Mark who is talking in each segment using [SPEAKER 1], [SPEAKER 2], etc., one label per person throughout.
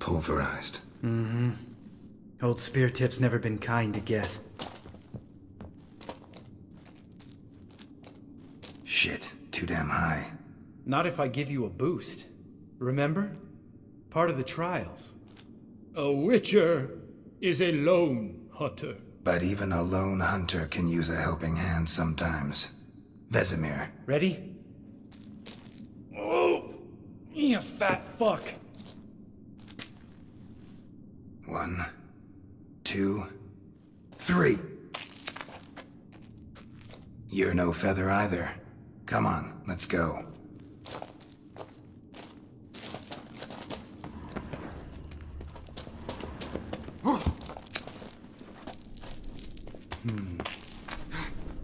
[SPEAKER 1] Pulverized.
[SPEAKER 2] Mm-hmm. Old Spear Tip's never been kind to guests.
[SPEAKER 1] Shit, too damn high.
[SPEAKER 2] Not if I give you a boost. Remember? Part of the trials.
[SPEAKER 3] A witcher is a lone hunter.
[SPEAKER 1] But even a lone hunter can use a helping hand sometimes. Vesemir.
[SPEAKER 2] Ready? Oh! You fat fuck!
[SPEAKER 1] 1, 2, 3. You're no feather either. Come on, let's go.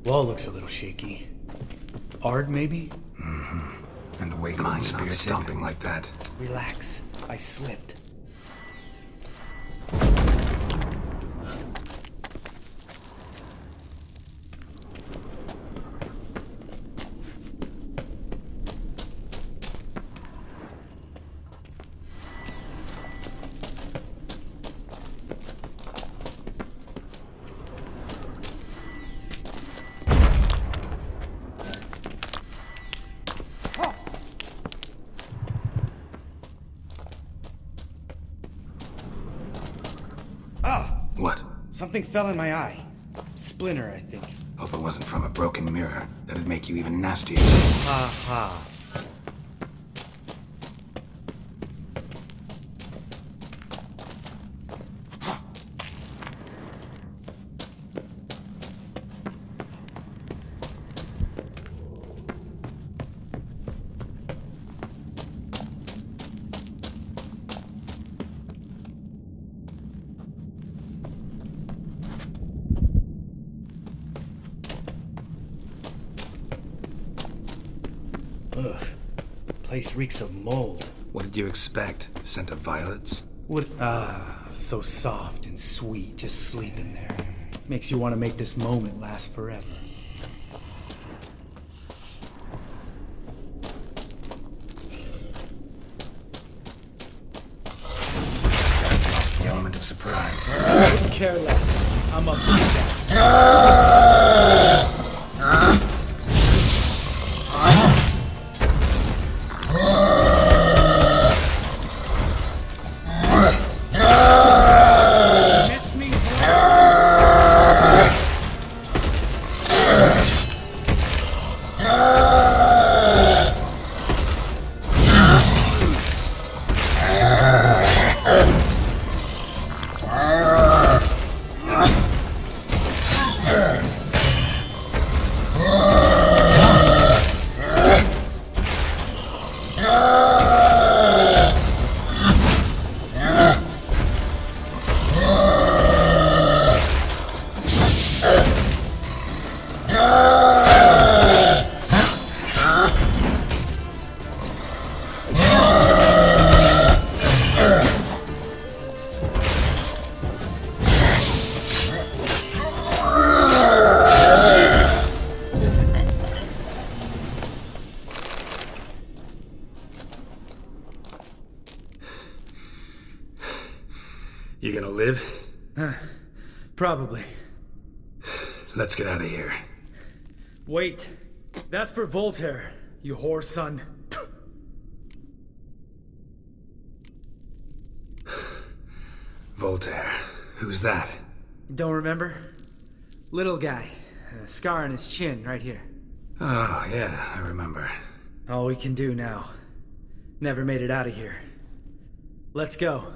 [SPEAKER 2] Wall looks a little shaky. Ard, maybe?
[SPEAKER 1] Mm-hmm. And wake on Spear stomping like that.
[SPEAKER 2] Relax. I slipped.
[SPEAKER 1] What?
[SPEAKER 2] Something fell in my eye. Splinter, I think.
[SPEAKER 1] Hope it wasn't from a broken mirror. That'd make you even nastier.
[SPEAKER 2] Ha ha. Ugh. Place reeks of mold.
[SPEAKER 1] What did you expect? Scent of violets?
[SPEAKER 2] So soft and sweet, just sleeping there. Makes you want to make this moment last forever.
[SPEAKER 1] Just lost the element of surprise.
[SPEAKER 2] I couldn't care less. I'm up for that.
[SPEAKER 1] You gonna live?
[SPEAKER 2] Probably.
[SPEAKER 1] Let's get out of here.
[SPEAKER 2] Wait. That's for Voltaire, you whore son.
[SPEAKER 1] Voltaire. Who's that?
[SPEAKER 2] Don't remember? Little guy. A scar on his chin, right here.
[SPEAKER 1] Oh, yeah, I remember.
[SPEAKER 2] All we can do now. Never made it out of here. Let's go.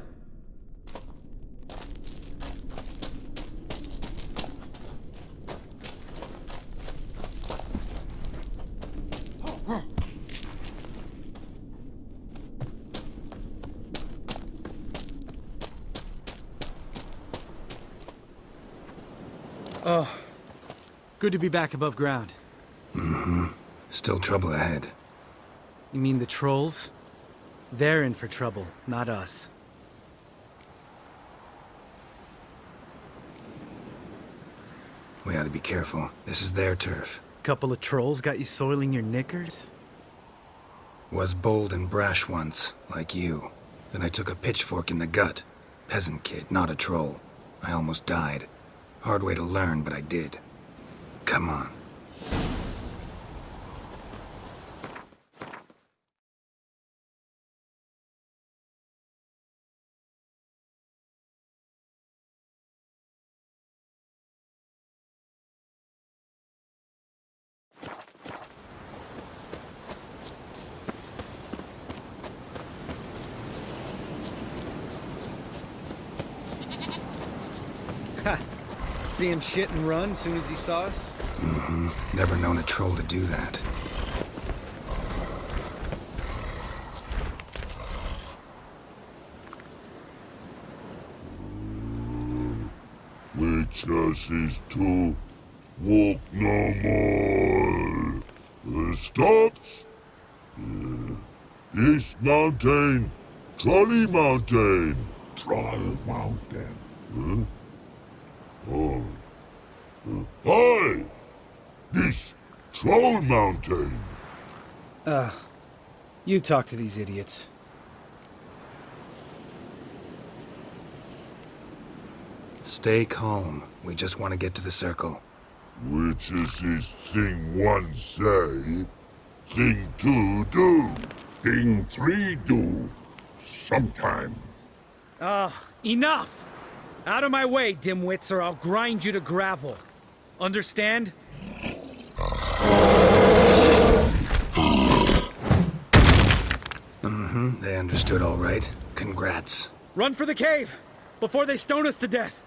[SPEAKER 2] Oh, good to be back above ground.
[SPEAKER 1] Mm-hmm. Still trouble ahead.
[SPEAKER 2] You mean the trolls? They're in for trouble, not us.
[SPEAKER 1] We ought to be careful. This is their turf.
[SPEAKER 2] Couple of trolls got you soiling your knickers?
[SPEAKER 1] Was bold and brash once, like you. Then I took a pitchfork in the gut. Peasant kid, not a troll. I almost died. Hard way to learn, but I did. Come on.
[SPEAKER 2] See him shit and run as soon as he saw us?
[SPEAKER 1] Mm-hmm. Never known a troll to do that.
[SPEAKER 4] Witches is to walk no more. Stops. East Mountain, Trolley Mountain. Troll Mountain. Huh? Oh. Hi! This Troll Mountain.
[SPEAKER 2] You talk to these idiots.
[SPEAKER 1] Stay calm. We just want to get to the circle.
[SPEAKER 4] Which is his thing one say, thing two do, thing three do, sometime.
[SPEAKER 2] Enough! Out of my way, dimwits, or I'll grind you to gravel. Understand?
[SPEAKER 1] Mm-hmm. They understood all right. Congrats.
[SPEAKER 2] Run for the cave! Before they stone us to death!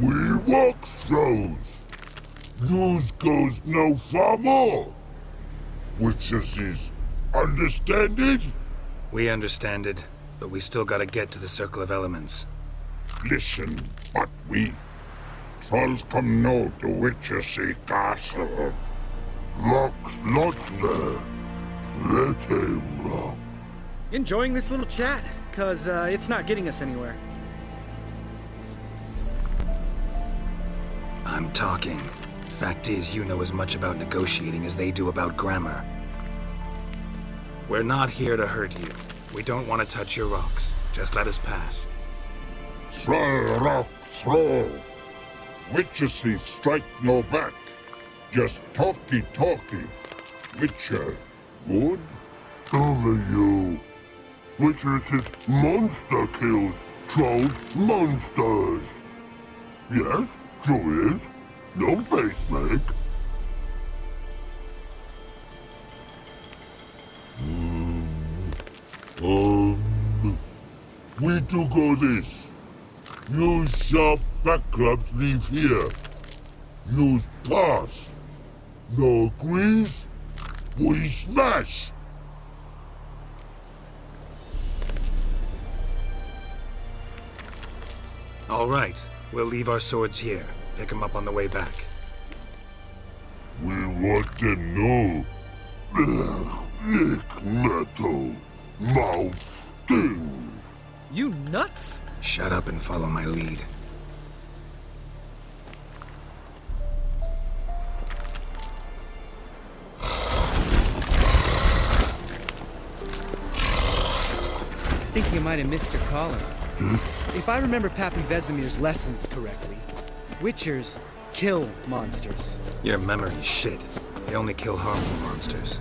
[SPEAKER 4] We walk throws. News goes no far more. Which is understand it?
[SPEAKER 1] We understand it, but we still gotta get to the Circle of Elements.
[SPEAKER 4] Listen, but we trolls come no to Witches castle. Rocks lots there. Let him rock.
[SPEAKER 2] Enjoying this little chat, cause it's not getting us anywhere.
[SPEAKER 1] I'm talking. Fact is, you know as much about negotiating as they do about grammar. We're not here to hurt you. We don't want to touch your rocks. Just let us pass.
[SPEAKER 4] Troll rock throw. Witches strike no back. Just talky. Witcher, good? Only you. Witches monster kills. Trolls monsters. Yes, true is. No face make. We do go this. Use sharp backups leave here. Use pass. No agrees? We smash.
[SPEAKER 1] All right. We'll leave our swords here. Pick them up on the way back.
[SPEAKER 4] We want to know. Lick metal. Mouth stings.
[SPEAKER 2] You nuts?
[SPEAKER 1] Shut up and follow my lead.
[SPEAKER 2] I think you might have missed your calling. If I remember Pappy Vesemir's lessons correctly, Witchers kill monsters.
[SPEAKER 1] Your memory's shit. They only kill harmful monsters.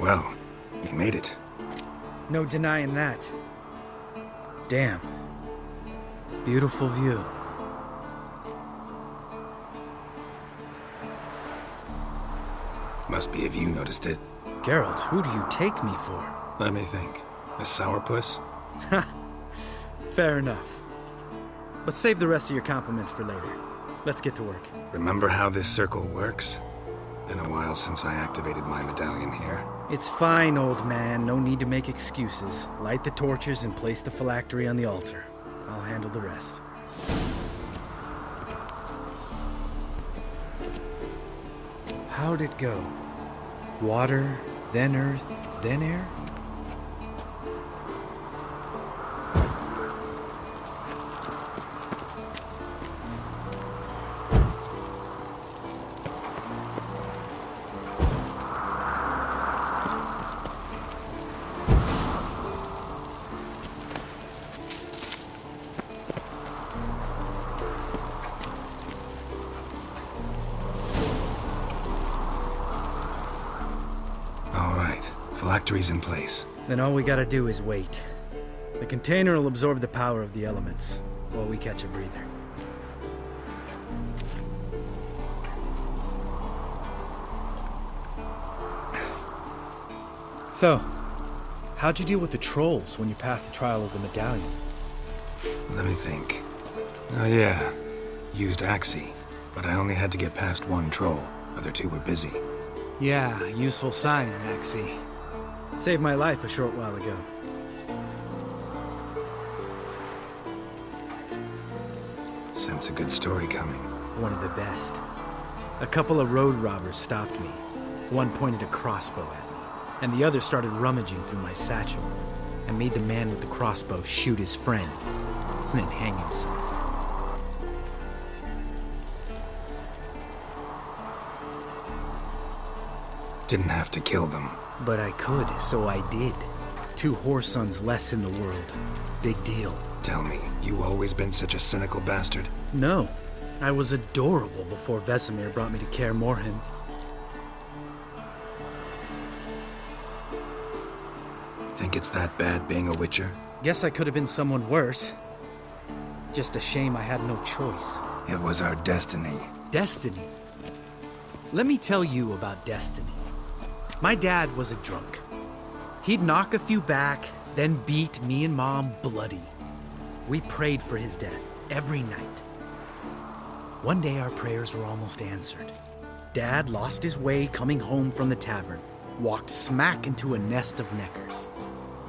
[SPEAKER 1] Well, you made it.
[SPEAKER 2] No denying that. Damn. Beautiful view.
[SPEAKER 1] Must be if you noticed it.
[SPEAKER 2] Geralt, who do you take me for?
[SPEAKER 1] Let me think. A sourpuss?
[SPEAKER 2] Fair enough. But save the rest of your compliments for later. Let's get to work.
[SPEAKER 1] Remember how this circle works? Been a while since I activated my medallion here.
[SPEAKER 2] It's fine, old man. No need to make excuses. Light the torches and place the phylactery on the altar. I'll handle the rest. How'd it go? Water, then earth, then air?
[SPEAKER 1] Phylactery's in place.
[SPEAKER 2] Then all we gotta do is wait. The container will absorb the power of the elements, while we catch a breather. So, how'd you deal with the trolls when you passed the trial of the medallion?
[SPEAKER 1] Let me think. Oh yeah, used Axie, but I only had to get past one troll. Other two were busy.
[SPEAKER 2] Yeah, useful sign, Axie. Saved my life a short while ago.
[SPEAKER 1] Sense a good story coming.
[SPEAKER 2] One of the best. A couple of road robbers stopped me. One pointed a crossbow at me, and the other started rummaging through my satchel, and made the man with the crossbow shoot his friend, and then hang himself.
[SPEAKER 1] Didn't have to kill them.
[SPEAKER 2] But I could, so I did. 2 whoresons less in the world. Big deal.
[SPEAKER 1] Tell me, you always been such a cynical bastard?
[SPEAKER 2] No. I was adorable before Vesemir brought me to Kaer Morhen.
[SPEAKER 1] Think it's that bad being a Witcher?
[SPEAKER 2] Guess I could have been someone worse. Just a shame I had no choice.
[SPEAKER 1] It was our destiny.
[SPEAKER 2] Destiny? Let me tell you about destiny. My dad was a drunk. He'd knock a few back, then beat me and Mom bloody. We prayed for his death every night. One day our prayers were almost answered. Dad lost his way coming home from the tavern, walked smack into a nest of neckers.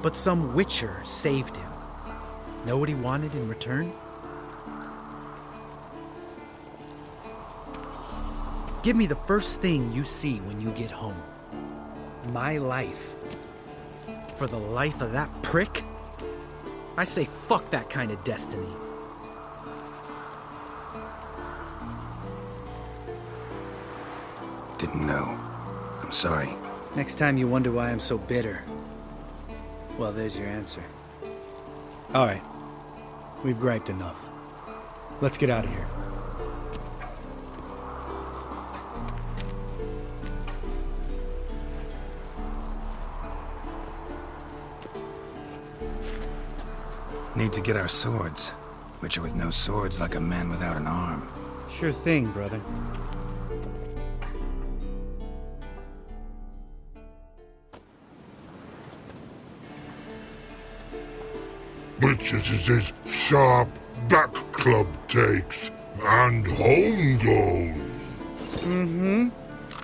[SPEAKER 2] But some Witcher saved him. Know what he wanted in return? Give me the first thing you see when you get home. My life. For the life of that prick? I say fuck that kind of destiny.
[SPEAKER 1] Didn't know. I'm sorry.
[SPEAKER 2] Next time you wonder why I'm so bitter, well, there's your answer. All right. We've griped enough. Let's get out of here.
[SPEAKER 1] Need to get our swords. Witcher with no swords like a man without an arm.
[SPEAKER 2] Sure thing, brother.
[SPEAKER 4] Bitches is his sharp back club takes, and home goes.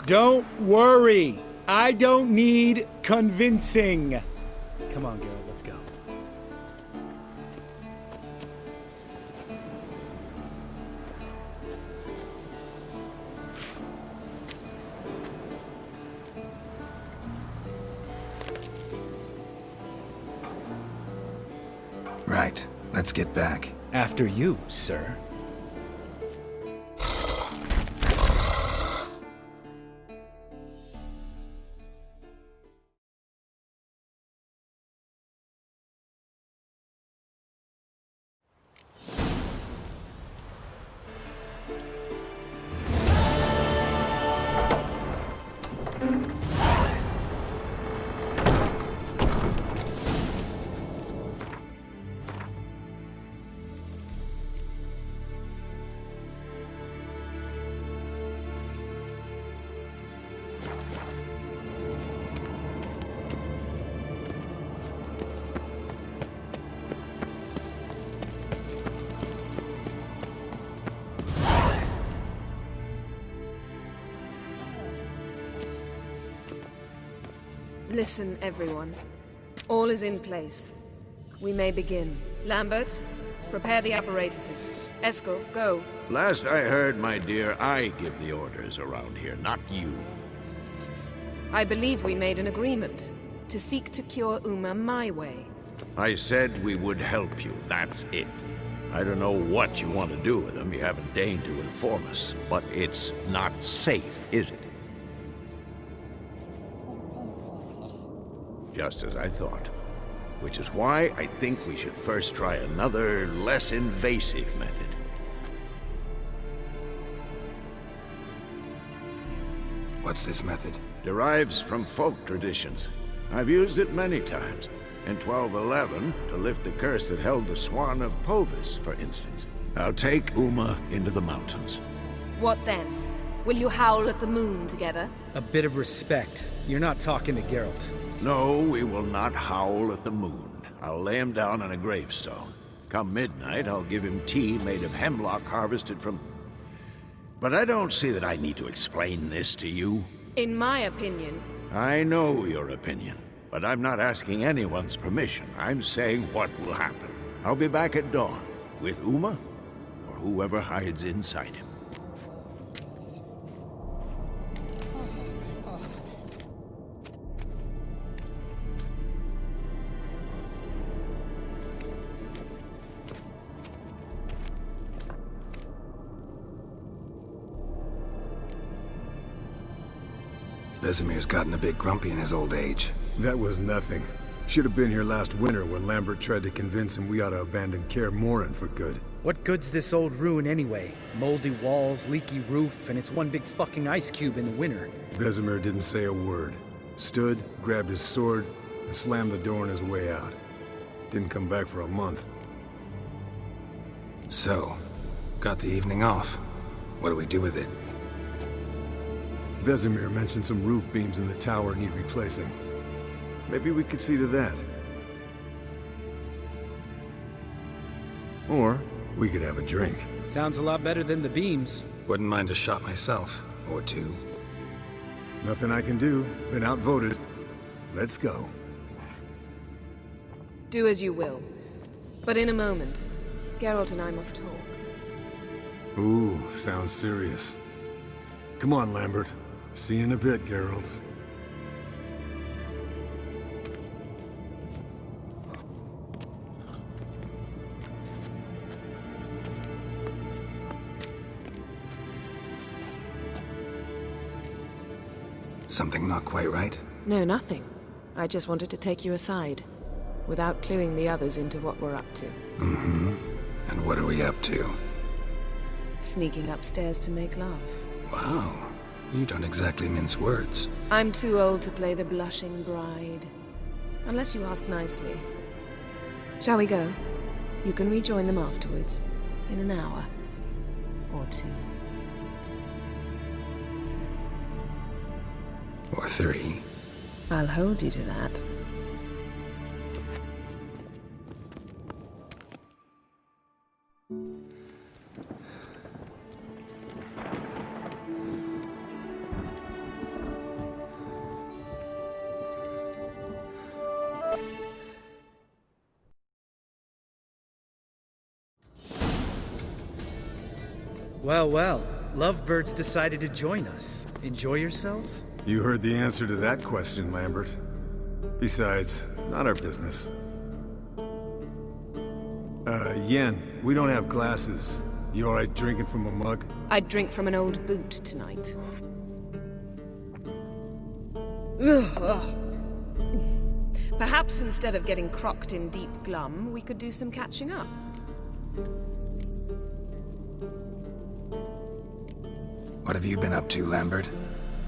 [SPEAKER 2] Don't worry. I don't need convincing. Come on, Geralt, let's go.
[SPEAKER 1] Right. Let's get back.
[SPEAKER 2] After you, sir.
[SPEAKER 5] Listen, everyone. All is in place. We may begin. Lambert, prepare the apparatuses. Esco, go.
[SPEAKER 6] Last I heard, my dear, I give the orders around here, not you.
[SPEAKER 5] I believe we made an agreement to seek to cure Uma my way.
[SPEAKER 6] I said we would help you, that's it. I don't know what you want to do with him, you haven't deigned to inform us, but it's not safe, is it? Just as I thought. Which is why I think we should first try another, less invasive method.
[SPEAKER 1] What's this method?
[SPEAKER 6] Derives from folk traditions. I've used it many times. In 1211, to lift the curse that held the Swan of Povis, for instance. I'll take Uma into the mountains.
[SPEAKER 5] What then? Will you howl at the moon together?
[SPEAKER 2] A bit of respect. You're not talking to Geralt.
[SPEAKER 6] No, we will not howl at the moon. I'll lay him down on a gravestone. Come midnight, I'll give him tea made of hemlock harvested from... But I don't see that I need to explain this to you.
[SPEAKER 5] In my opinion...
[SPEAKER 6] I know your opinion, but I'm not asking anyone's permission. I'm saying what will happen. I'll be back at dawn, with Uma, or whoever hides inside him.
[SPEAKER 1] Vesemir's gotten a bit grumpy in his old age.
[SPEAKER 7] That was nothing. Should have been here last winter when Lambert tried to convince him we ought to abandon Kaer Morhen for good.
[SPEAKER 2] What good's this old ruin anyway? Moldy walls, leaky roof, and it's one big fucking ice cube in the winter.
[SPEAKER 7] Vesemir didn't say a word. Stood, grabbed his sword, and slammed the door on his way out. Didn't come back for a month.
[SPEAKER 1] So, got the evening off. What do we do with it?
[SPEAKER 7] Vesemir mentioned some roof beams in the tower need replacing. Maybe we could see to that. Or we could have a drink.
[SPEAKER 2] Sounds a lot better than the beams.
[SPEAKER 1] Wouldn't mind a shot myself, or two.
[SPEAKER 7] Nothing I can do. Been outvoted. Let's go.
[SPEAKER 5] Do as you will. But in a moment, Geralt and I must talk.
[SPEAKER 7] Ooh, sounds serious. Come on, Lambert. See you in a bit, Geralt.
[SPEAKER 1] Something not quite right?
[SPEAKER 5] No, nothing. I just wanted to take you aside, without cluing the others into what we're up to.
[SPEAKER 1] Mm-hmm. And what are we up to?
[SPEAKER 5] Sneaking upstairs to make love.
[SPEAKER 1] Wow. You don't exactly mince words.
[SPEAKER 5] I'm too old to play the blushing bride. Unless you ask nicely. Shall we go? You can rejoin them afterwards. In an hour. Or two.
[SPEAKER 1] Or three.
[SPEAKER 5] I'll hold you to that.
[SPEAKER 2] Well, well. Lovebirds decided to join us. Enjoy yourselves?
[SPEAKER 7] You heard the answer to that question, Lambert. Besides, not our business. Yen, we don't have glasses. You alright drinking from a mug?
[SPEAKER 5] I'd drink from an old boot tonight. Perhaps instead of getting crocked in deep glum, we could do some catching up.
[SPEAKER 1] What have you been up to, Lambert?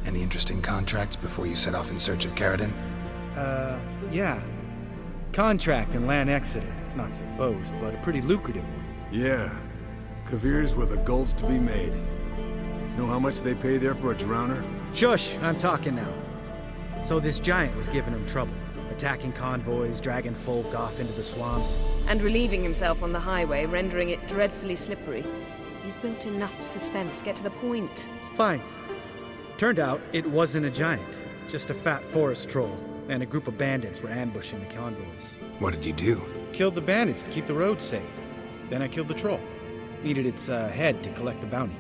[SPEAKER 1] Any interesting contracts before you set off in search of Caradon?
[SPEAKER 2] Yeah. Contract in Lan Exeter. Not to boast, but a pretty lucrative one.
[SPEAKER 7] Yeah. Kavir's were the golds to be made. Know how much they pay there for a drowner?
[SPEAKER 2] Shush! I'm talking now. So this giant was giving him trouble. Attacking convoys, dragging folk off into the swamps.
[SPEAKER 5] And relieving himself on the highway, rendering it dreadfully slippery. You've built enough suspense. Get to the point.
[SPEAKER 2] Fine. Turned out it wasn't a giant, just a fat forest troll. and a group of bandits were ambushing the convoys.
[SPEAKER 1] What did you do?
[SPEAKER 2] Killed the bandits to keep the roads safe. Then I killed the troll. Needed its head to collect the bounty.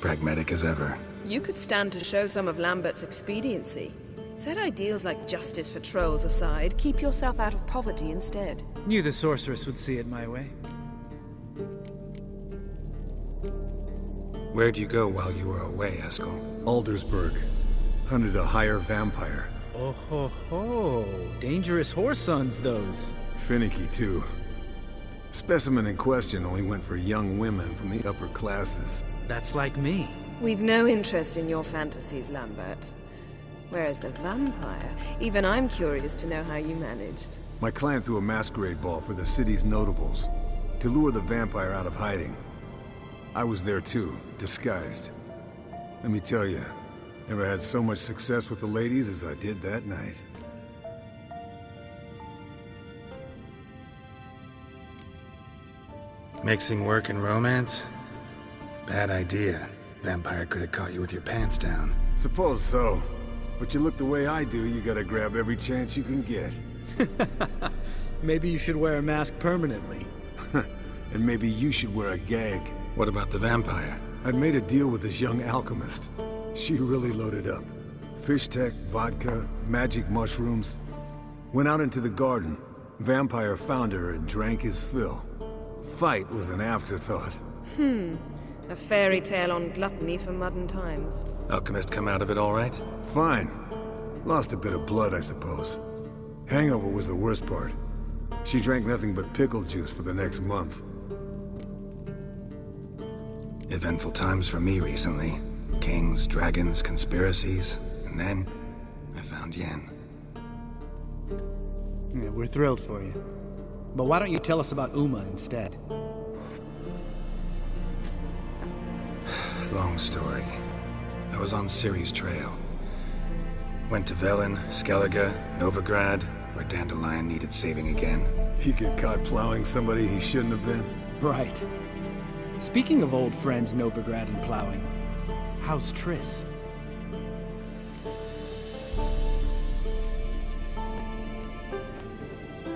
[SPEAKER 1] Pragmatic as ever.
[SPEAKER 5] You could stand to show some of Lambert's expediency. Set ideals like justice for trolls aside, keep yourself out of poverty instead.
[SPEAKER 2] Knew the sorceress would see it my way.
[SPEAKER 1] Where'd you go while you were away, Eskel?
[SPEAKER 7] Aldersburg. Hunted a higher vampire.
[SPEAKER 2] Oh ho ho. Dangerous horse sons, those.
[SPEAKER 7] Finicky, too. Specimen in question only went for young women from the upper classes.
[SPEAKER 2] That's like me.
[SPEAKER 5] We've no interest in your fantasies, Lambert. Whereas the vampire, even I'm curious to know how you managed.
[SPEAKER 7] My client threw a masquerade ball for the city's notables to lure the vampire out of hiding. I was there too, disguised. Let me tell you, never had so much success with the ladies as I did that night.
[SPEAKER 1] Mixing work and romance? Bad idea. Vampire could have caught you with your pants down.
[SPEAKER 7] Suppose so. But you look the way I do, you gotta grab every chance you can get.
[SPEAKER 2] Maybe you should wear a mask permanently.
[SPEAKER 7] And maybe you should wear a gag.
[SPEAKER 1] What about the vampire?
[SPEAKER 7] I'd made a deal with this young alchemist. She really loaded up. Fish tech, vodka, magic mushrooms. Went out into the garden. Vampire found her and drank his fill. Fight was an afterthought.
[SPEAKER 5] A fairy tale on gluttony for modern times.
[SPEAKER 1] Alchemist come out of it all right?
[SPEAKER 7] Fine. Lost a bit of blood, I suppose. Hangover was the worst part. She drank nothing but pickle juice for the next month.
[SPEAKER 1] Eventful times for me recently. Kings, dragons, conspiracies, and then I found Yen.
[SPEAKER 2] Yeah, we're thrilled for you. But why don't you tell us about Uma instead?
[SPEAKER 1] Long story. I was on Ciri's trail. Went to Velen, Skellige, Novigrad, where Dandelion needed saving again.
[SPEAKER 7] He get caught plowing somebody he shouldn't have been.
[SPEAKER 2] Right. Speaking of old friends Novigrad and plowing, how's Triss?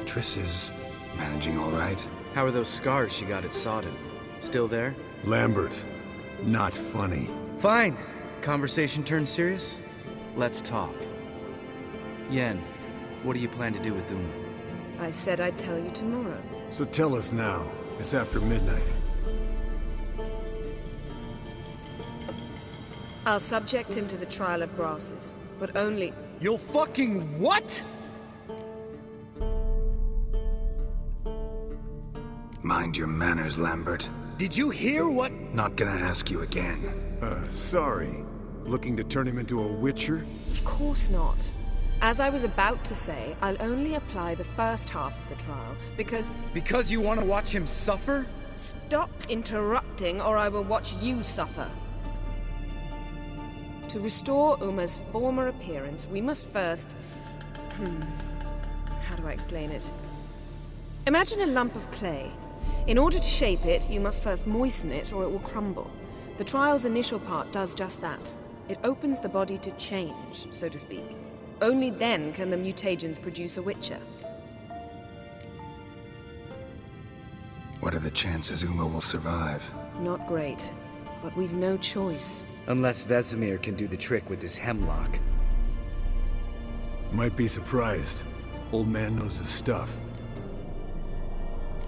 [SPEAKER 1] Triss is managing all right.
[SPEAKER 2] How are those scars she got at Sodden? Still there?
[SPEAKER 7] Lambert. Not funny.
[SPEAKER 2] Fine. Conversation turned serious? Let's talk. Yen, what do you plan to do with Uma?
[SPEAKER 5] I said I'd tell you tomorrow.
[SPEAKER 7] So tell us now. It's after midnight.
[SPEAKER 5] I'll subject him to the trial of grasses, but only...
[SPEAKER 2] You'll fucking what?
[SPEAKER 1] Mind your manners, Lambert.
[SPEAKER 2] Did you hear what?
[SPEAKER 1] Not gonna ask you again.
[SPEAKER 7] Sorry. Looking to turn him into a witcher?
[SPEAKER 5] Of course not. As I was about to say, I'll only apply the first half of the trial, because...
[SPEAKER 2] Because you want to watch him suffer?
[SPEAKER 5] Stop interrupting, or I will watch you suffer. To restore Uma's former appearance, we must first... How do I explain it? Imagine a lump of clay. In order to shape it, you must first moisten it, or it will crumble. The trial's initial part does just that. It opens the body to change, so to speak. Only then can the mutagens produce a witcher.
[SPEAKER 1] What are the chances Uma will survive?
[SPEAKER 5] Not great, but we've no choice.
[SPEAKER 2] Unless Vesemir can do the trick with his hemlock.
[SPEAKER 7] Might be surprised. Old man knows his stuff.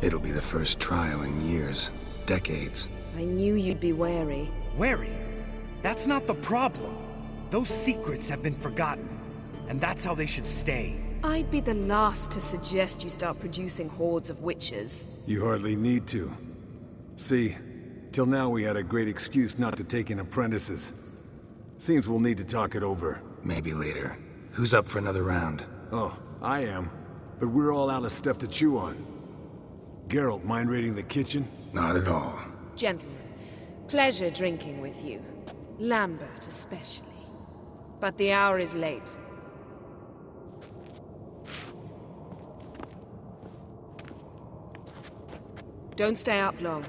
[SPEAKER 1] It'll be the first trial in years. Decades.
[SPEAKER 5] I knew you'd be wary.
[SPEAKER 8] Wary? That's not the problem. Those secrets have been forgotten. And that's how they should stay.
[SPEAKER 5] I'd be the last to suggest you start producing hordes of witches.
[SPEAKER 7] You hardly need to. See, till now we had a great excuse not to take in apprentices. Seems we'll need to talk it over.
[SPEAKER 1] Maybe later. Who's up for another round?
[SPEAKER 7] Oh, I am. But we're all out of stuff to chew on. Geralt, mind raiding the kitchen?
[SPEAKER 1] Not at all.
[SPEAKER 5] Gentlemen, pleasure drinking with you. Lambert especially. But the hour is late. Don't stay up long.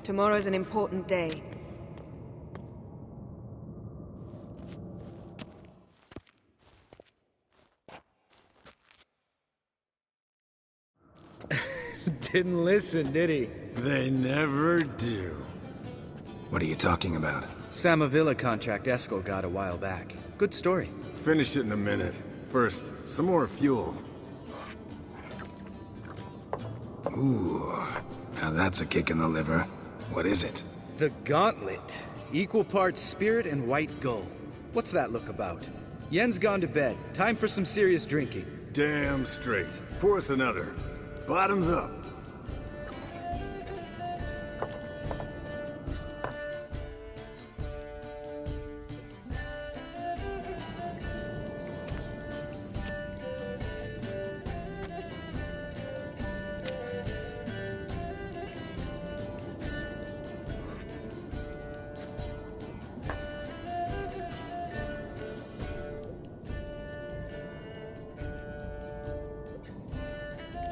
[SPEAKER 5] Tomorrow's an important day.
[SPEAKER 2] Didn't listen, did he?
[SPEAKER 7] They never do.
[SPEAKER 1] What are you talking about?
[SPEAKER 2] Samavilla contract Eskel got a while back. Good story.
[SPEAKER 7] Finish it in a minute. First, some more fuel.
[SPEAKER 1] Ooh, now that's a kick in the liver. What is it?
[SPEAKER 2] The Gauntlet. Equal parts spirit and white gull. What's that look about? Yen's gone to bed. Time for some serious drinking.
[SPEAKER 7] Damn straight. Pour us another. Bottoms up.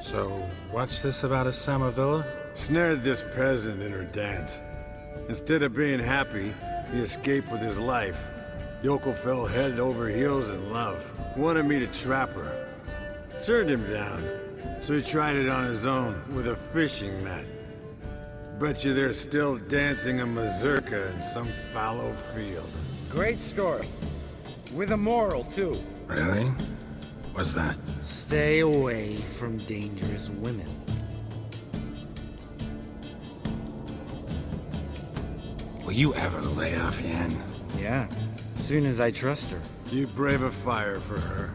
[SPEAKER 1] So, what's this about a Samavilla?
[SPEAKER 7] Snared this peasant in her dance. Instead of being happy, he escaped with his life. Yoko fell head over heels in love. Wanted me to trap her. Turned him down, so he tried it on his own with a fishing net. Bet you they're still dancing a mazurka in some fallow field.
[SPEAKER 2] Great story. With a moral, too.
[SPEAKER 1] Really? What's that?
[SPEAKER 2] Stay away from dangerous women.
[SPEAKER 1] Will you ever lay off Yen?
[SPEAKER 2] Yeah, soon as I trust her.
[SPEAKER 7] You brave a fire for her,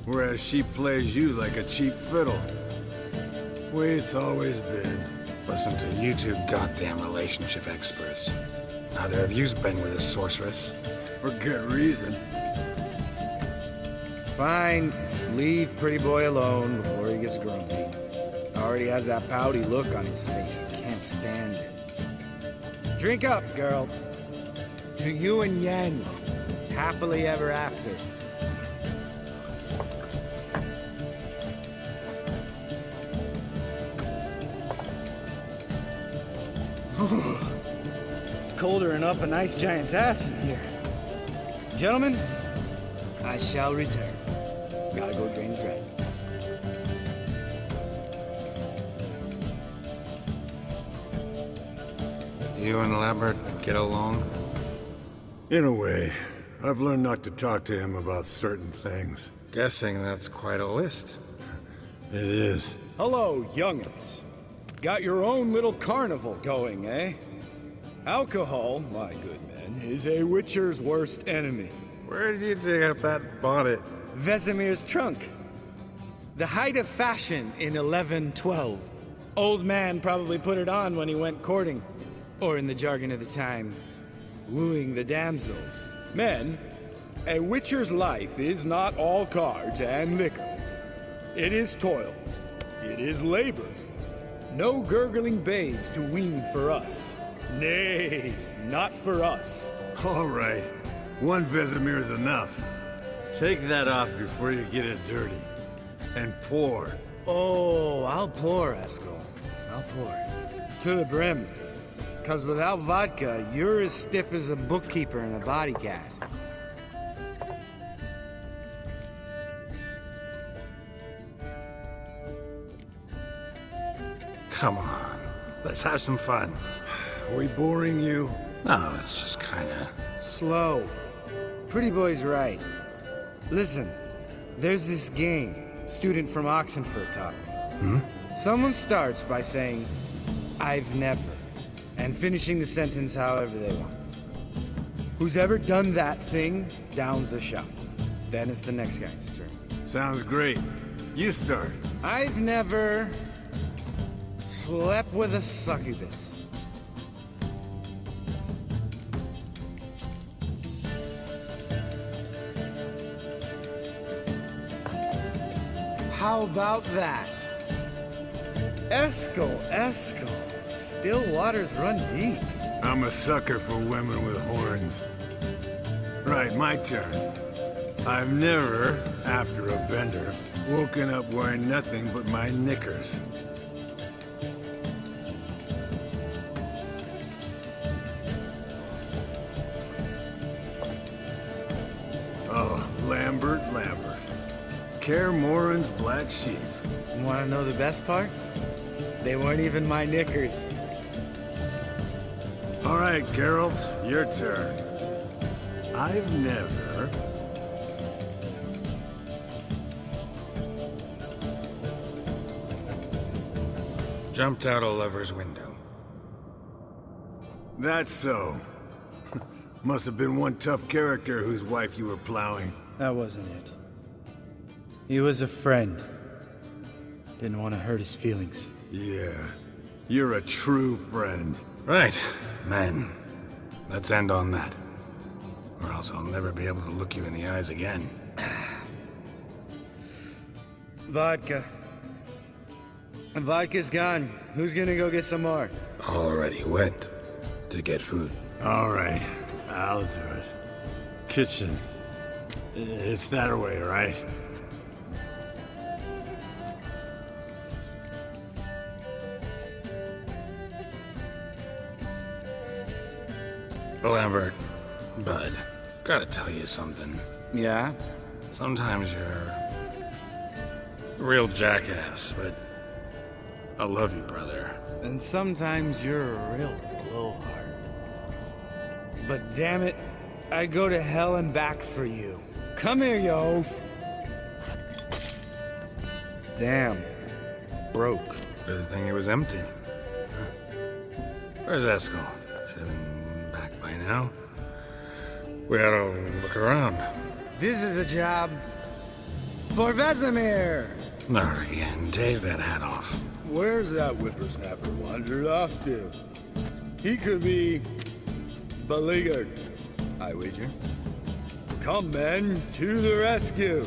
[SPEAKER 7] whereas she plays you like a cheap fiddle. Way it's always been.
[SPEAKER 1] Listen to you two goddamn relationship experts. Neither of you's been with a sorceress.
[SPEAKER 7] For good reason.
[SPEAKER 2] Fine. Leave pretty boy alone before he gets grumpy. Already has that pouty look on his face. Can't stand it. Drink up, girl. To you and Yen. Happily ever after. Colder and up a nice giant's ass in here. Gentlemen, I shall return. Gotta go drain the dragon.
[SPEAKER 1] You and Lambert get along?
[SPEAKER 7] In a way. I've learned not to talk to him about certain things.
[SPEAKER 1] Guessing that's quite a list.
[SPEAKER 7] It is.
[SPEAKER 3] Hello, young'uns. Got your own little carnival going, eh? Alcohol, my good men, is a witcher's worst enemy.
[SPEAKER 1] Where did you dig up that bonnet?
[SPEAKER 2] Vesemir's trunk. The height of fashion in 1112. Old man probably put it on when he went courting. Or in the jargon of the time, wooing the damsels.
[SPEAKER 3] Men, a witcher's life is not all cards and liquor. It is toil. It is labor. No gurgling babes to wean for us. Nay, not for us.
[SPEAKER 7] All right. One Vesemir is enough. Take that off before you get it dirty. And pour.
[SPEAKER 2] Oh, I'll pour, Eskel. I'll pour. To the brim. 'Cause without vodka, you're as stiff as a bookkeeper in a body cast.
[SPEAKER 1] Come on, let's have some fun.
[SPEAKER 7] Are we boring you?
[SPEAKER 1] No, it's just kinda...
[SPEAKER 2] Slow. Pretty boy's right. Listen, there's this game student from Oxenford taught me. Someone starts by saying, I've never, and finishing the sentence however they want. Who's ever done that thing downs the shot. Then it's the next guy's turn.
[SPEAKER 7] Sounds great. You start.
[SPEAKER 2] I've never slept with a succubus. How about that? Eskel. Still waters run deep.
[SPEAKER 7] I'm a sucker for women with horns. Right, my turn. I've never, after a bender, woken up wearing nothing but my knickers. Oh, Lambert. Kaer Morhen's black sheep.
[SPEAKER 2] You wanna know the best part?
[SPEAKER 3] They weren't even my knickers.
[SPEAKER 9] All right, Geralt, your turn. I've never...
[SPEAKER 1] Jumped out a lover's window.
[SPEAKER 7] That's so. Must have been one tough character whose wife you were plowing.
[SPEAKER 2] That wasn't it. He was a friend. Didn't want to hurt his feelings.
[SPEAKER 7] Yeah. You're a true friend.
[SPEAKER 1] Right, man. Let's end on that. Or else I'll never be able to look you in the eyes again.
[SPEAKER 3] Vodka. Vodka's gone. Who's gonna go get some more?
[SPEAKER 1] Already went to get food.
[SPEAKER 9] All right, I'll do it. Kitchen. It's that way, right?
[SPEAKER 1] Lambert, bud, gotta tell you something.
[SPEAKER 3] Yeah?
[SPEAKER 1] Sometimes you're a real jackass, but I love you, brother.
[SPEAKER 3] And sometimes you're a real blowhard. But damn it, I'd go to hell and back for you. Come here, you oaf. Damn. Broke.
[SPEAKER 1] Good thing it was empty. Huh? Where's Eskel? Should have been back by now. We ought to look around.
[SPEAKER 3] This is a job for Vesemir.
[SPEAKER 1] Not again. Take that hat off.
[SPEAKER 3] Where's that whippersnapper wandered off to? He could be beleaguered, I wager. Come, men, to the rescue.